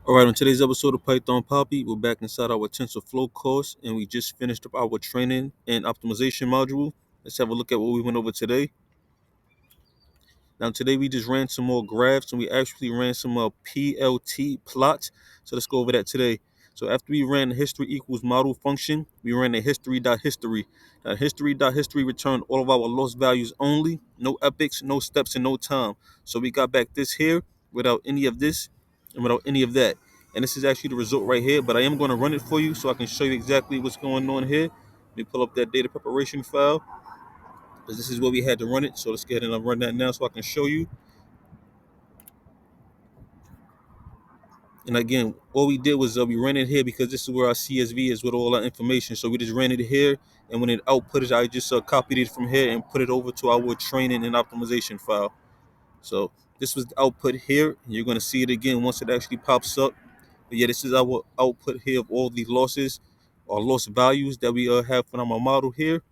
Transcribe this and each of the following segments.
All right, on today's episode of Python Papi, we're back inside our TensorFlow course, and we just finished up our training and optimization module. Let's have a look at what we went over today. Now, today we just ran some more graphs, and we actually ran some PLT plots. So let's go over that today. So after we ran the history equals model function, we ran the history.history. Now, history.history returned all of our lost values only, no epochs, no steps, and no time. So we got back this here without any of this and without any of that. And this is actually the result right here, but I am going to run it for you so I can show you exactly what's going on here. Let me pull up that data preparation file because this is where we had to run it. So let's get ahead and run that now so I can show you. And again, all we did was we ran it here because this is where our CSV is with all our information. So we just ran it here, and when it outputted, I just copied it from here and put it over to our training and optimization file. So this was the output here. You're going to see it again once it actually pops up. But yeah, this is our output here of all the losses or loss values that we have from our model here,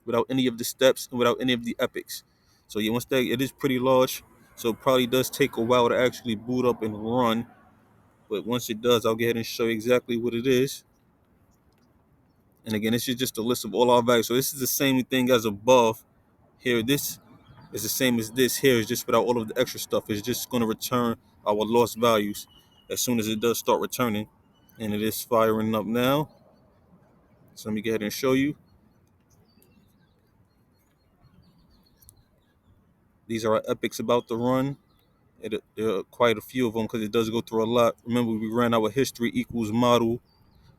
without any of the steps and without any of the epics. So yeah, once that it is pretty large, so it probably does take a while to actually boot up and run. But once it does, I'll go ahead and show you exactly what it is. And again, this is just a list of all our values. So this is the same thing as above. Here, this is the same as this here. It's just without all of the extra stuff. It's just going to return our lost values as soon as it does start returning. And it is firing up now. So let me go ahead and show you. These are our epics about to run. There are quite a few of them because it does go through a lot. Remember, we ran our history equals model.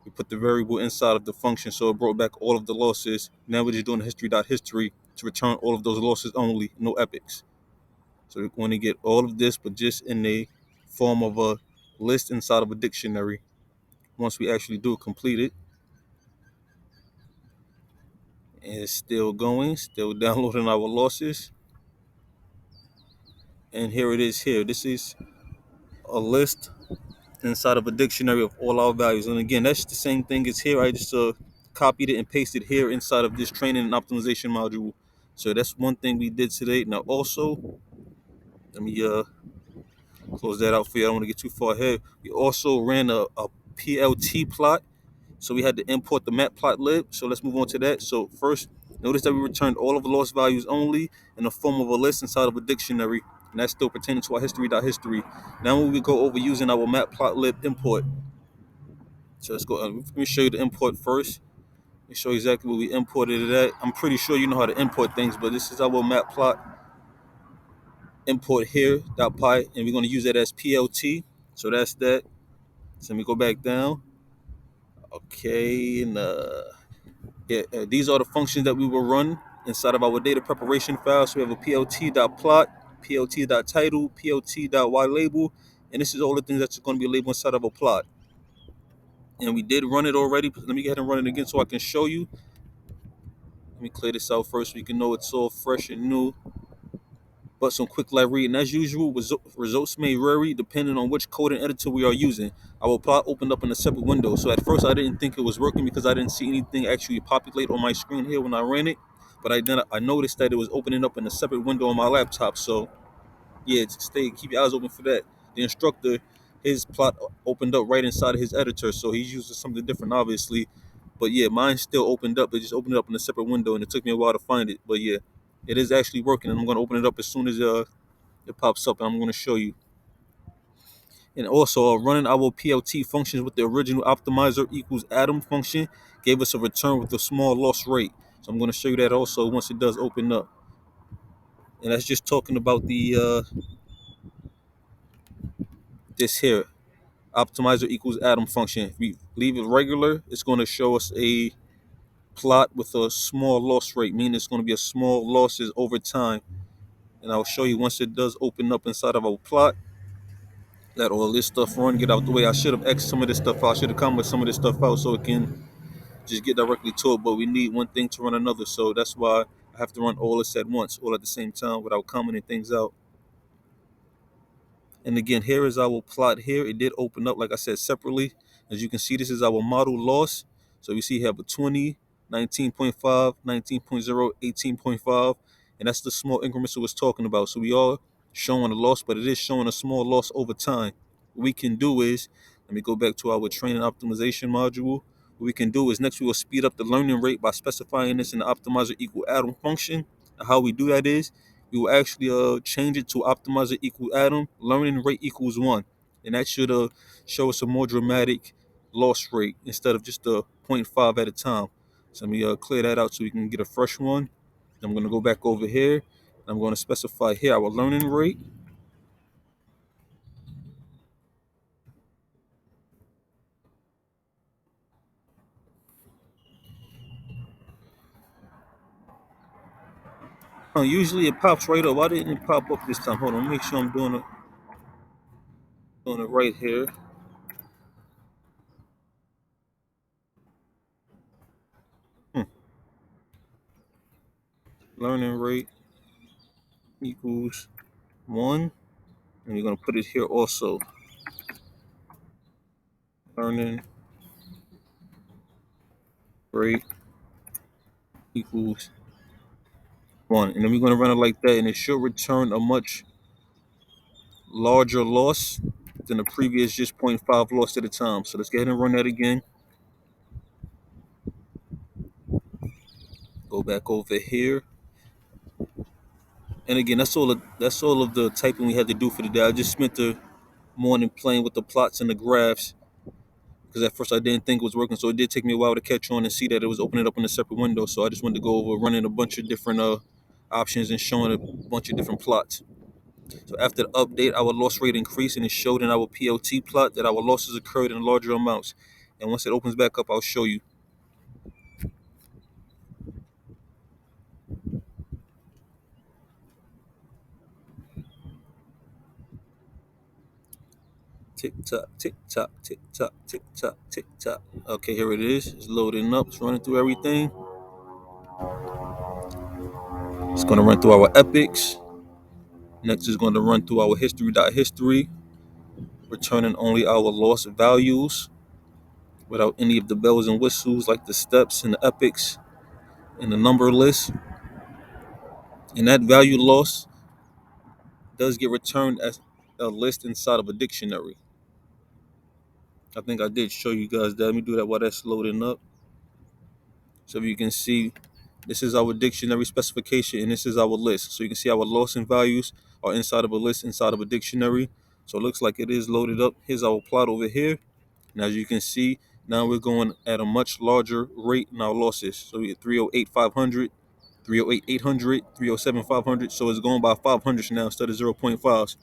We put the variable inside of the function, so it brought back all of the losses. Now we're just doing history.history to return all of those losses only, no epics. So we're going to get all of this, but just in the form of a list inside of a dictionary. Once we actually do complete it, and it's still going, still downloading our losses. And here it is here. This is a list inside of a dictionary of all our values. And again, that's the same thing as here. I just copied it and pasted here inside of this training and optimization module. So that's one thing we did today. Now also, let me close that out for you. I don't want to get too far ahead. We also ran a PLT plot. So we had to import the matplotlib. So let's move on to that. So first, notice that we returned all of the lost values only in the form of a list inside of a dictionary. And that's still pertaining to our history.history. Now when we go over using our matplotlib import, so let's go. Let me show you the import first. Let me show you exactly what we imported it at. I'm pretty sure you know how to import things, but this is our matplot import here .py, and we're going to use that as PLT. So that's that. So let me go back down. Okay, and yeah, these are the functions that we will run inside of our data preparation file. So we have a PLT.plot, PLT.title, PLT.ylabel, and this is all the things that's going to be labeled inside of a plot. And we did run it already. But let me go ahead and run it again so I can show you. Let me clear this out first so you can know it's all fresh and new. But some quick live reading. As usual, results may vary depending on which coding editor we are using. Our plot opened up in a separate window. So at first I didn't think it was working because I didn't see anything actually populate on my screen here when I ran it. But I noticed that it was opening up in a separate window on my laptop. So yeah, keep your eyes open for that. The instructor, his plot opened up right inside of his editor, so he's using something different, obviously. But yeah, mine still opened up. It just opened it up in a separate window, and it took me a while to find it. But yeah, it is actually working, and I'm going to open it up as soon as it pops up, and I'm going to show you. And also, running our PLT functions with the original optimizer equals Atom function gave us a return with a small loss rate. So I'm going to show you that also once it does open up. And that's just talking about the this here. Optimizer equals Atom function. If we leave it regular, it's going to show us a plot with a small loss rate, meaning it's going to be a small losses over time. And I'll show you once it does open up inside of our plot. Let all this stuff run, get out the way. I should have X some of this stuff out. I should have commented some of this stuff out so it can just get directly to it. But we need one thing to run another. So that's why I have to run all this at once, all at the same time without commenting things out. And again, here is our plot here. It did open up, like I said, separately. As you can see, this is our model loss. So we see here a 20, 19.5, 19.0, 18.5. And that's the small increments it was talking about. So we are showing a loss, but it is showing a small loss over time. What we can do is Let me go back to our training optimization module. What we can do is next we will speed up the learning rate by specifying this in the optimizer equal atom function. And how we do that is we will actually change it to optimizer equal atom learning rate equals 1. And that should show us a more dramatic loss rate instead of just a zero point 0.5 at a time. So let me clear that out so we can get a fresh one. I'm going to go back over here. I'm going to specify here our learning rate. Usually it pops right up. Why didn't it pop up this time? Hold on, make sure I'm doing it right here. Hmm. Learning rate equals 1. And you're going to put it here also. Learning rate equals 1. And then we're going to run it like that, and it should return a much larger loss than the previous just zero point 0.5 loss at a time. So let's go ahead and run that again. Go back over here. And again, that's all of the typing we had to do for the day. I just spent the morning playing with the plots and the graphs because at first I didn't think it was working. So it did take me a while to catch on and see that it was opening up in a separate window. So I just wanted to go over running a bunch of different options and showing a bunch of different plots. So after the update, our loss rate increased and it showed in our PLT plot that our losses occurred in larger amounts. And once it opens back up, I'll show you. Tick tock, tick tock, tick tock, tick tock, tick tock. Okay, here it is. It's loading up. It's running through everything. It's going to run through our epics. Next is going to run through our history, returning only our lost values without any of the bells and whistles like the steps and the epics and the number list. And that value loss does get returned as a list inside of a dictionary. I think I did show you guys that. Let me do that while that's loading up. So you can see this is our dictionary specification and this is our list. So you can see our loss and values are inside of a list inside of a dictionary. So it looks like it is loaded up. Here's our plot over here. And as you can see, now we're going at a much larger rate in our losses. So we get 308, 500, 308, 800, 307, 500. So it's going by 500s now instead of 0.5s.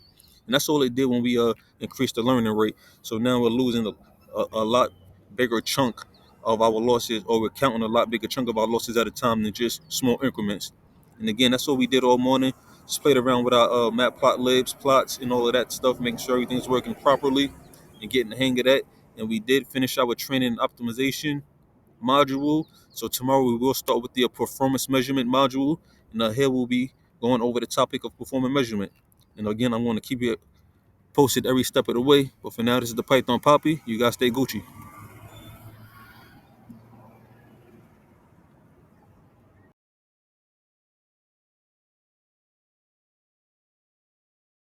And that's all it did when we increased the learning rate. So now we're losing a lot bigger chunk of our losses, or we're counting a lot bigger chunk of our losses at a time than just small increments. And again, that's what we did all morning. Just played around with our matplotlibs, plots, and all of that stuff, making sure everything's working properly and getting the hang of that. And we did finish our training and optimization module. So tomorrow we will start with the performance measurement module, and here we'll be going over the topic of performance measurement. And again, I'm going to keep you posted every step of the way. But for now, this is the Python Papi. You guys stay Gucci.